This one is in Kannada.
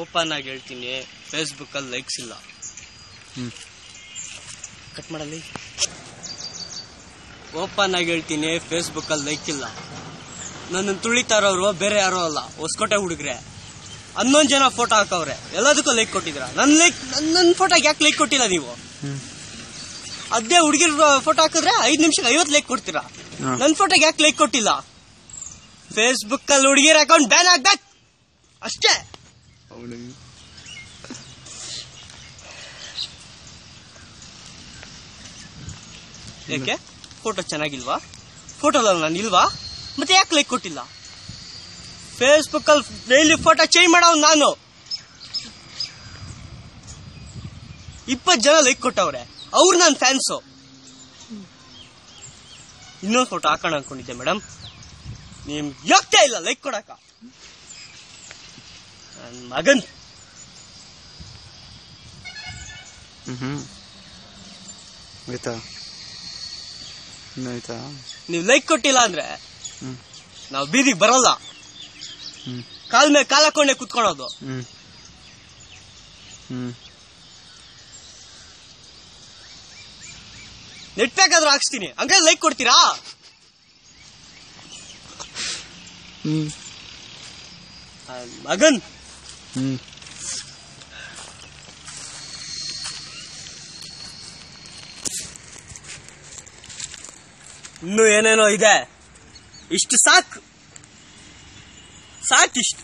ಓಪನ್ ಆಗಿ ಹೇಳ್ತೀನಿ, ಫೇಸ್ಬುಕ್ ಅಲ್ಲಿ ಲೈಕ್ಸ್ ಇಲ್ಲ. ಕಟ್ ಮಾಡಲಿ. ಓಪನ್ ಆಗಿ ಹೇಳ್ತೀನಿ, ಫೇಸ್ಬುಕ್ ಅಲ್ಲಿ ಲೈಕ್ ಇಲ್ಲ. ನನ್ನ ತುಳಿತಾರವ್ರು ಬೇರೆ ಯಾರೋ ಅಲ್ಲ, ಹೊಸಕೋಟೆ ಹುಡುಗ್ರೆ. 11 ಜನ ಫೋಟೋ ಹಾಕವ್ರೆ, ಎಲ್ಲದಕ್ಕೂ ಲೈಕ್ ಕೊಟ್ಟಿದ್ರ. ನನ್ನ ಫೋಟೋಗೆ ಯಾಕೆ ಲೈಕ್ ಕೊಟ್ಟಿಲ್ಲ ನೀವು? ಅದೇ ಹುಡುಗಿರ್ ಫೋಟೋ ಹಾಕಿದ್ರೆ 5 ನಿಮಿಷಕ್ಕೆ 50 ಲೈಕ್ ಕೊಡ್ತೀರಾ. ನನ್ನ ಫೋಟೋಗೆ ಯಾಕೆ ಲೈಕ್ ಕೊಟ್ಟಿಲ್ಲ? ಫೇಸ್ಬುಕ್ ಅಲ್ಲಿ ಹುಡುಗಿರ ಅಕೌಂಟ್ ಬ್ಯಾನ್ ಆಗ್ಬೇಕು ಅಷ್ಟೇ. ಯಾಕೆ? ಫೋಟೋ ಚೆನ್ನಾಗಿಲ್ವಾ? ಫೋಟೋದಲ್ಲಿ ನಾನು ಇಲ್ವಾ? ಮತ್ತೆ ಯಾಕೆ ಲೈಕ್ ಕೊಟ್ಟಿಲ್ಲ? ಫೇಸ್ಬುಕ್ ಅಲ್ಲಿ ಡೈಲಿ ಫೋಟೋ ಚೇಂಜ್ ಮಾಡೋ ನಾನು. 20 ಜನ ಲೈಕ್ ಕೊಟ್ಟವ್ರೆ, ಅವ್ರು ನನ್ನ ಫ್ಯಾನ್ಸು. ಇನ್ನೊಂದು ಫೋಟೋ ಹಾಕೋಣ ಅನ್ಕೊಂಡಿದ್ದೆ ಮೇಡಮ್, ನಿಮ್ಗೆ ಯೋಗ್ಯತೆ ಇಲ್ಲ ಲೈಕ್ ಕೊಡಕ. ನನ್ನ ಮಗನ್ ನೀವು ಲೈಕ್ ಕೊಟ್ಟಿಲ್ಲ ಅಂದ್ರೆ ನಾವು ಬೀದಿಗೆ ಬರಲ್ಲ. ಕಾಲ್ ಮೇಲೆ ಕಾಲ್ ಹಾಕೊಂಡೆ ಕುತ್ಕೊಳೋದು. ನೆಟ್ ಪ್ಯಾಕ್ ಆದ್ರೂ ಹಾಕ್ಸ್ತೀನಿ, ಹಂಗಾದ್ರೆ ಲೈಕ್ ಕೊಡ್ತೀರಾ? ಮಗನ್ ಇನ್ನು ಏನೇನೋ ಇದೆ, ಇಷ್ಟು ಸಾಕು, ಸಾಕಿಷ್ಟು.